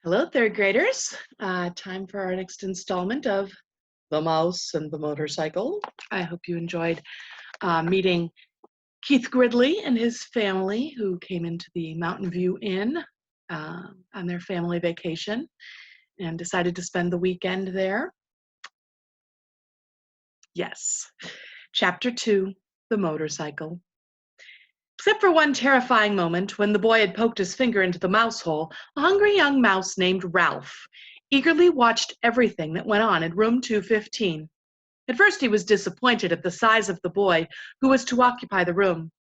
Hello, third graders. Time for our next installment of The Mouse and the Motorcycle. I hope you enjoyed meeting Keith Gridley and his family who came into the Mountain View Inn on their family vacation and decided to spend the weekend there. Yes. Chapter 2, The Motorcycle. Except for one terrifying moment when the boy had poked his finger into the mouse hole, a hungry young mouse named Ralph eagerly watched everything that went on in room 215. At first he was disappointed at the size of the boy who was to occupy the room.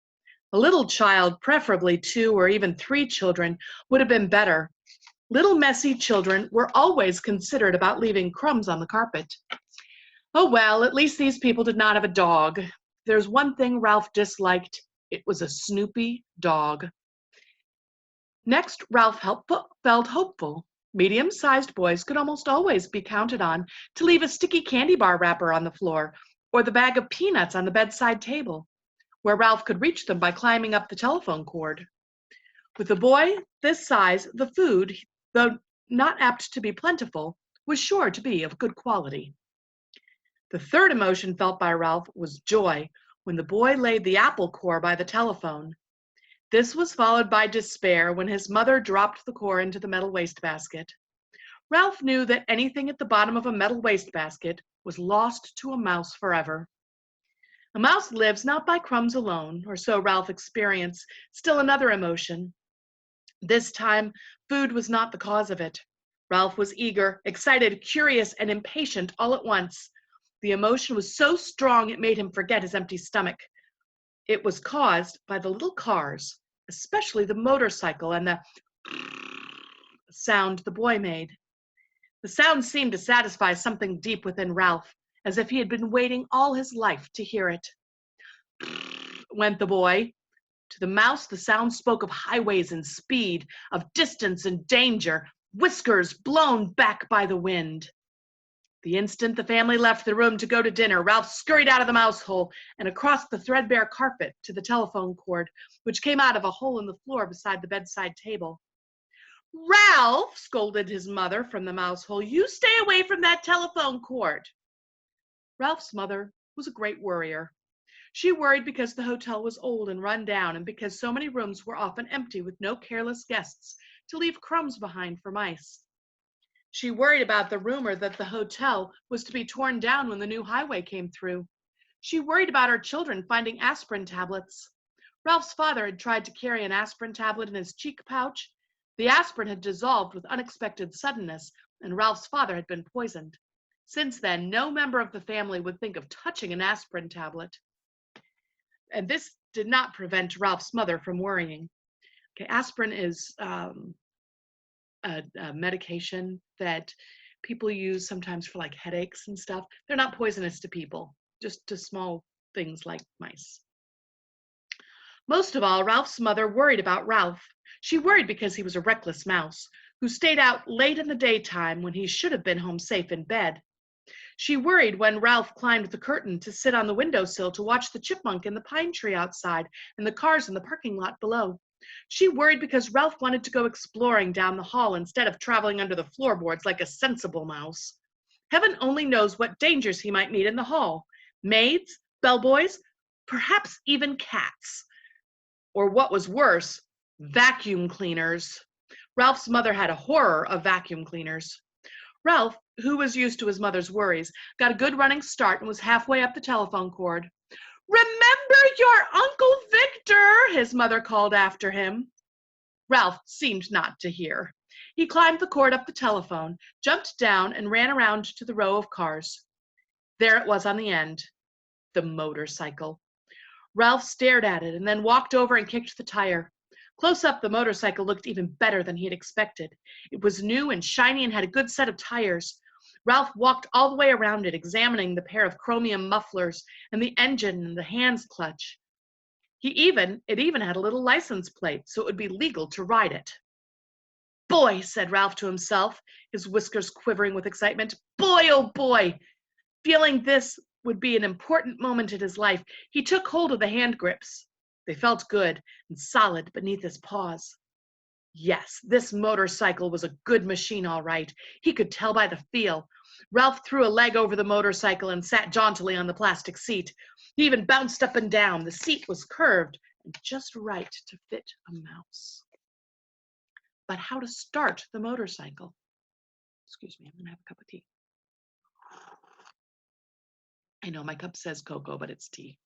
A little child, preferably 2 or even 3 children, would have been better. Little messy children were always considerate about leaving crumbs on the carpet. Oh well, at least these people did not have a dog. There's one thing Ralph disliked. It was a snoopy dog. Next, Ralph felt hopeful. Medium-sized boys could almost always be counted on to leave a sticky candy bar wrapper on the floor or the bag of peanuts on the bedside table, where Ralph could reach them by climbing up the telephone cord. With a boy this size, the food, though not apt to be plentiful, was sure to be of good quality. The third emotion felt by Ralph was joy when the boy laid the apple core by the telephone. This was followed by despair when his mother dropped the core into the metal wastebasket. Ralph knew that anything at the bottom of a metal wastebasket was lost to a mouse forever. A mouse lives not by crumbs alone, or so Ralph experienced still another emotion. This time, food was not the cause of it. Ralph was eager, excited, curious, and impatient all at once. The emotion was so strong it made him forget his empty stomach. It was caused by the little cars, especially the motorcycle and the sound the boy made. The sound seemed to satisfy something deep within Ralph, as if he had been waiting all his life to hear it. Went the boy. To the mouse, the sound spoke of highways and speed, of distance and danger, whiskers blown back by the wind. The instant the family left the room to go to dinner, Ralph scurried out of the mouse hole and across the threadbare carpet to the telephone cord, which came out of a hole in the floor beside the bedside table. "Ralph," scolded his mother from the mouse hole, "you stay away from that telephone cord." Ralph's mother was a great worrier. She worried because the hotel was old and run down and because so many rooms were often empty with no careless guests to leave crumbs behind for mice. She worried about the rumor that the hotel was to be torn down when the new highway came through. She worried about her children finding aspirin tablets. Ralph's father had tried to carry an aspirin tablet in his cheek pouch. The aspirin had dissolved with unexpected suddenness, and Ralph's father had been poisoned. Since then, no member of the family would think of touching an aspirin tablet. And this did not prevent Ralph's mother from worrying. Okay, aspirin is a medication that people use sometimes for like headaches and stuff. They're not poisonous to people, just to small things like mice. Most of all, Ralph's mother worried about Ralph. She worried because he was a reckless mouse who stayed out late in the daytime when he should have been home safe in bed. She worried when Ralph climbed the curtain to sit on the windowsill to watch the chipmunk in the pine tree outside and the cars in the parking lot below. She worried because Ralph wanted to go exploring down the hall instead of traveling under the floorboards like a sensible mouse. Heaven only knows what dangers he might meet in the hall. Maids, bellboys, perhaps even cats. Or what was worse, vacuum cleaners. Ralph's mother had a horror of vacuum cleaners. Ralph, who was used to his mother's worries, got a good running start and was halfway up the telephone cord. "Remember your Uncle Victor," his mother called after him. Ralph seemed not to hear. He climbed the cord up the telephone, jumped down, and ran around to the row of cars. There it was on the end, the motorcycle. Ralph stared at it and then walked over and kicked the tire. Close up, the motorcycle looked even better than he had expected. It was new and shiny and had a good set of tires. Ralph walked all the way around it, examining the pair of chromium mufflers and the engine and the hands clutch. It even had a little license plate, so it would be legal to ride it. "Boy," said Ralph to himself, his whiskers quivering with excitement. "Boy, oh boy!" Feeling this would be an important moment in his life, he took hold of the hand grips. They felt good and solid beneath his paws. Yes, this motorcycle was a good machine, all right. He could tell by the feel. Ralph threw a leg over the motorcycle and sat jauntily on the plastic seat. He even bounced up and down. The seat was curved and just right to fit a mouse. But how to start the motorcycle? Excuse me, I'm going to have a cup of tea. I know my cup says cocoa, but it's tea.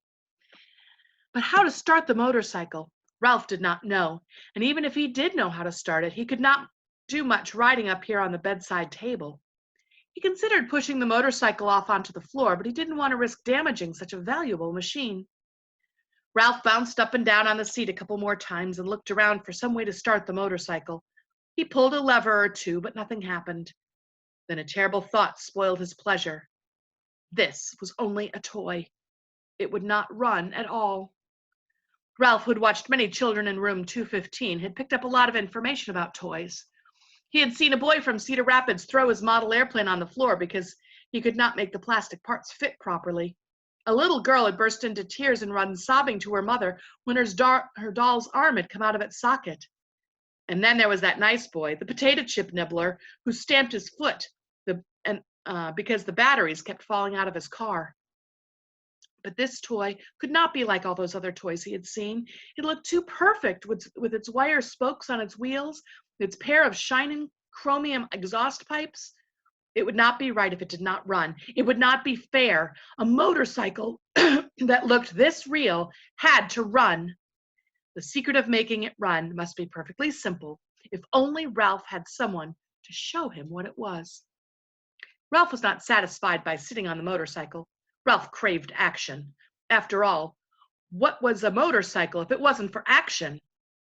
But how to start the motorcycle? Ralph did not know, and even if he did know how to start it, he could not do much riding up here on the bedside table. He considered pushing the motorcycle off onto the floor, but he didn't want to risk damaging such a valuable machine. Ralph bounced up and down on the seat a couple more times and looked around for some way to start the motorcycle. He pulled a lever or two, but nothing happened. Then a terrible thought spoiled his pleasure. This was only a toy. It would not run at all. Ralph, who had watched many children in room 215, had picked up a lot of information about toys. He had seen a boy from Cedar Rapids throw his model airplane on the floor because he could not make the plastic parts fit properly. A little girl had burst into tears and run sobbing to her mother when her doll's arm had come out of its socket. And then there was that nice boy, the potato chip nibbler, who stamped his foot because the batteries kept falling out of his car. But this toy could not be like all those other toys he had seen. It looked too perfect with its wire spokes on its wheels, its pair of shining chromium exhaust pipes. It would not be right if it did not run. It would not be fair. A motorcycle that looked this real had to run. The secret of making it run must be perfectly simple. If only Ralph had someone to show him what it was. Ralph was not satisfied by sitting on the motorcycle. Ralph craved action. After all, what was a motorcycle if it wasn't for action?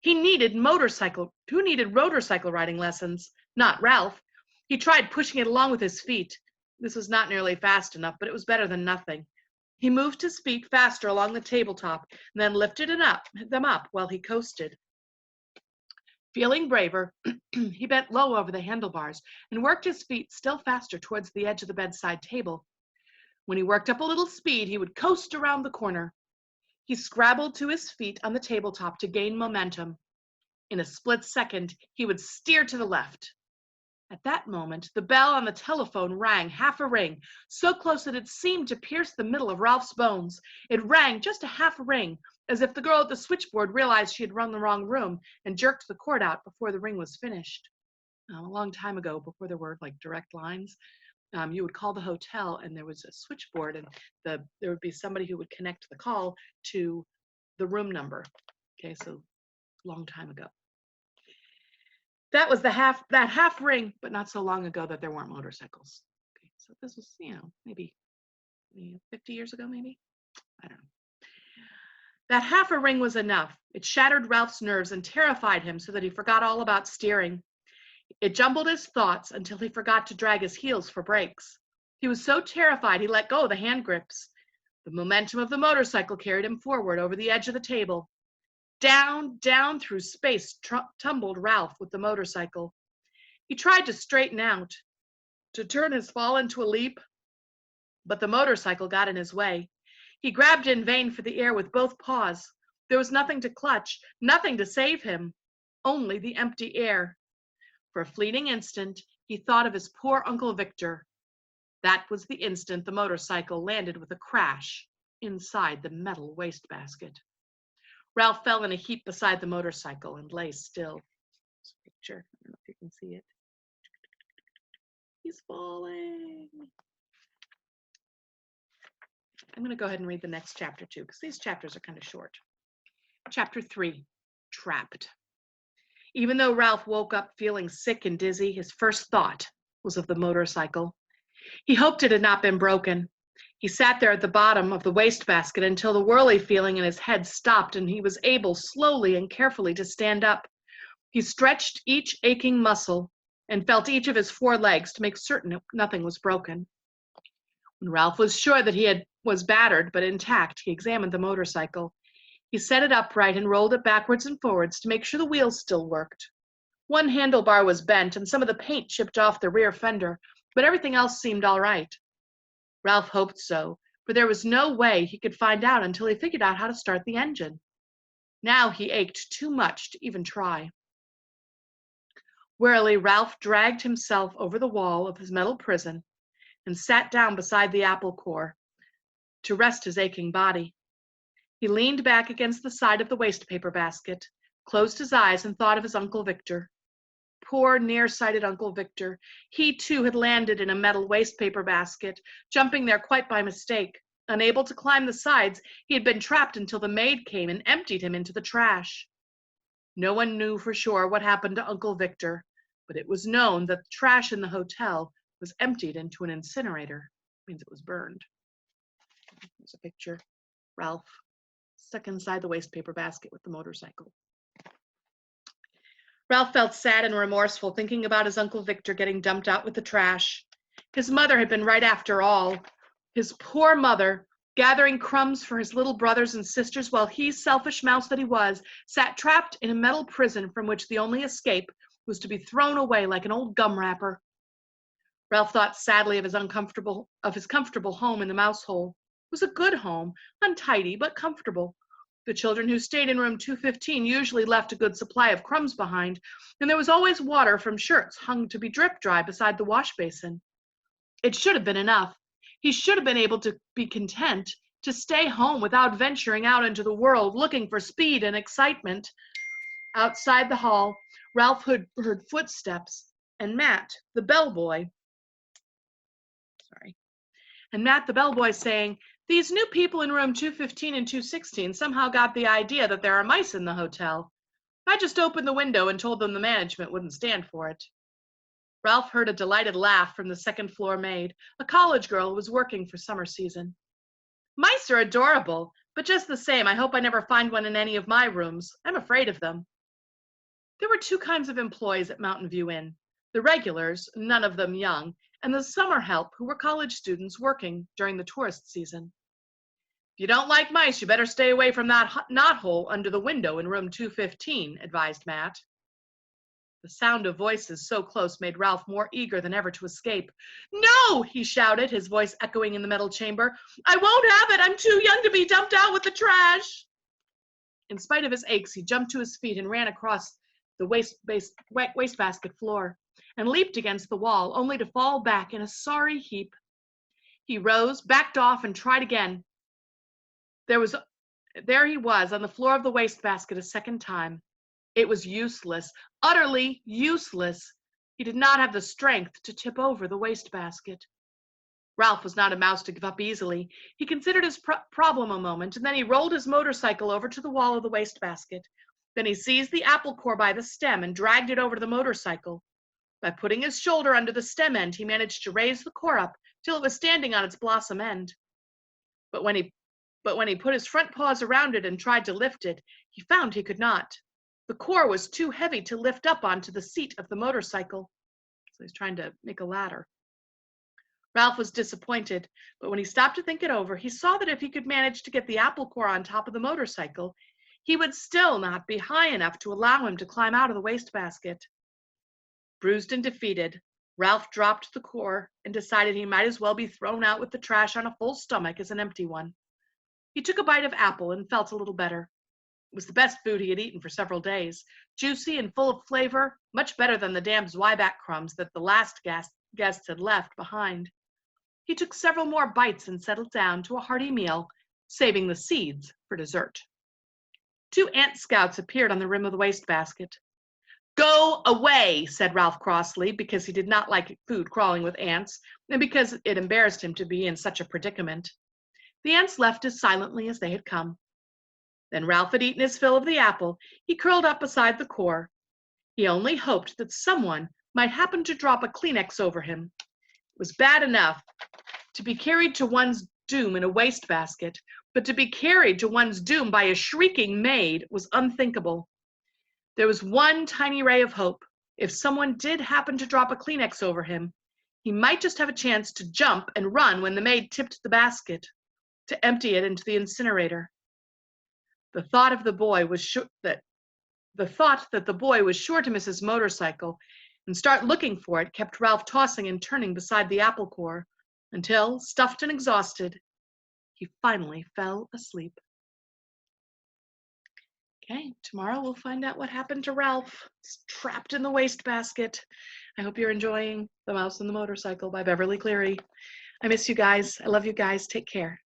Who needed motorcycle riding lessons? Not Ralph. He tried pushing it along with his feet. This was not nearly fast enough, but it was better than nothing. He moved his feet faster along the tabletop and then lifted them up while he coasted. Feeling braver, he bent low over the handlebars and worked his feet still faster towards the edge of the bedside table. When he worked up a little speed, he would coast around the corner. He scrabbled to his feet on the tabletop to gain momentum. In a split second, he would steer to the left. At that moment, the bell on the telephone rang half a ring, so close that it seemed to pierce the middle of Ralph's bones. It rang just a half a ring, as if the girl at the switchboard realized she had rung the wrong room and jerked the cord out before the ring was finished. A long time ago, before there were like direct lines, you would call the hotel and there was a switchboard and there would be somebody who would connect the call to the room number. Okay, so long time ago. That was that half ring, but not so long ago that there weren't motorcycles. Okay, so this was, maybe 50 years ago, maybe? I don't know. That half a ring was enough. It shattered Ralph's nerves and terrified him so that he forgot all about steering. It jumbled his thoughts until he forgot to drag his heels for brakes. He was so terrified he let go of the hand grips. The momentum of the motorcycle carried him forward over the edge of the table. Down, down through space tumbled Ralph with the motorcycle. He tried to straighten out, to turn his fall into a leap, but the motorcycle got in his way. He grabbed in vain for the air with both paws. There was nothing to clutch, nothing to save him, only the empty air. For a fleeting instant, he thought of his poor Uncle Victor. That was the instant the motorcycle landed with a crash inside the metal wastebasket. Ralph fell in a heap beside the motorcycle and lay still. This picture, I don't know if you can see it. He's falling. I'm going to go ahead and read the next chapter too, because these chapters are kind of short. Chapter 3, Trapped. Even though Ralph woke up feeling sick and dizzy, his first thought was of the motorcycle. He hoped it had not been broken. He sat there at the bottom of the wastebasket until the whirly feeling in his head stopped and he was able slowly and carefully to stand up. He stretched each aching muscle and felt each of his 4 legs to make certain nothing was broken. When Ralph was sure that he was battered but intact, he examined the motorcycle. He set it upright and rolled it backwards and forwards to make sure the wheels still worked. One handlebar was bent and some of the paint chipped off the rear fender, but everything else seemed all right. Ralph hoped so, for there was no way he could find out until he figured out how to start the engine. Now he ached too much to even try. Wearily, Ralph dragged himself over the wall of his metal prison and sat down beside the apple core to rest his aching body. He leaned back against the side of the waste paper basket, closed his eyes, and thought of his Uncle Victor. Poor, nearsighted Uncle Victor. He, too, had landed in a metal waste paper basket, jumping there quite by mistake. Unable to climb the sides, he had been trapped until the maid came and emptied him into the trash. No one knew for sure what happened to Uncle Victor, but it was known that the trash in the hotel was emptied into an incinerator. It means it was burned. There's a picture. Ralph stuck inside the waste paper basket with the motorcycle. Ralph felt sad and remorseful thinking about his Uncle Victor getting dumped out with the trash. His mother had been right after all. His poor mother, gathering crumbs for his little brothers and sisters while he, selfish mouse that he was, sat trapped in a metal prison from which the only escape was to be thrown away like an old gum wrapper. Ralph thought sadly of his comfortable home in the mouse hole. It was a good home, untidy but comfortable. The children who stayed in room 215 usually left a good supply of crumbs behind, and there was always water from shirts hung to be drip dry beside the wash basin. It should have been enough. He should have been able to be content to stay home without venturing out into the world looking for speed and excitement. Outside the hall, Ralph heard footsteps, and Matt, the bellboy, saying, "These new people in room 215 and 216 somehow got the idea that there are mice in the hotel. I just opened the window and told them the management wouldn't stand for it." Ralph heard a delighted laugh from the second floor maid, a college girl who was working for summer season. "Mice are adorable, but just the same, I hope I never find one in any of my rooms. I'm afraid of them." There were two kinds of employees at Mountain View Inn: the regulars, none of them young, and the summer help, who were college students working during the tourist season. "If you don't like mice, you better stay away from that knothole under the window in room 215, advised Matt. The sound of voices so close made Ralph more eager than ever to escape. "No!" he shouted, his voice echoing in the metal chamber. "I won't have it! I'm too young to be dumped out with the trash!" In spite of his aches, he jumped to his feet and ran across the wastebasket floor and leaped against the wall, only to fall back in a sorry heap. He rose, backed off, and tried again. There he was on the floor of the wastebasket a second time. It was useless, utterly useless. He did not have the strength to tip over the wastebasket. Ralph was not a mouse to give up easily. He considered his problem a moment, and then he rolled his motorcycle over to the wall of the wastebasket. Then he seized the apple core by the stem and dragged it over to the motorcycle. By putting his shoulder under the stem end, he managed to raise the core up till it was standing on its blossom end. But when he put his front paws around it and tried to lift it, he found he could not. The core was too heavy to lift up onto the seat of the motorcycle. So he's trying to make a ladder. Ralph was disappointed, but when he stopped to think it over, he saw that if he could manage to get the apple core on top of the motorcycle, he would still not be high enough to allow him to climb out of the wastebasket. Bruised and defeated, Ralph dropped the core and decided he might as well be thrown out with the trash on a full stomach as an empty one. He took a bite of apple and felt a little better. It was the best food he had eaten for several days, juicy and full of flavor, much better than the damn Zwieback crumbs that the last guests had left behind. He took several more bites and settled down to a hearty meal, saving the seeds for dessert. 2 ant scouts appeared on the rim of the wastebasket. "Go away," said Ralph crossly, because he did not like food crawling with ants, and because it embarrassed him to be in such a predicament. The ants left as silently as they had come. Then Ralph had eaten his fill of the apple. He curled up beside the core. He only hoped that someone might happen to drop a Kleenex over him. It was bad enough to be carried to one's doom in a wastebasket, but to be carried to one's doom by a shrieking maid was unthinkable. There was one tiny ray of hope. If someone did happen to drop a Kleenex over him, he might just have a chance to jump and run when the maid tipped the basket, to empty it into the incinerator. The thought that the boy was sure to miss his motorcycle and start looking for it kept Ralph tossing and turning beside the apple core until, stuffed and exhausted, he finally fell asleep. Okay, tomorrow we'll find out what happened to Ralph. He's trapped in the wastebasket. I hope you're enjoying The Mouse and the Motorcycle by Beverly Cleary. I miss you guys. I love you guys. Take care.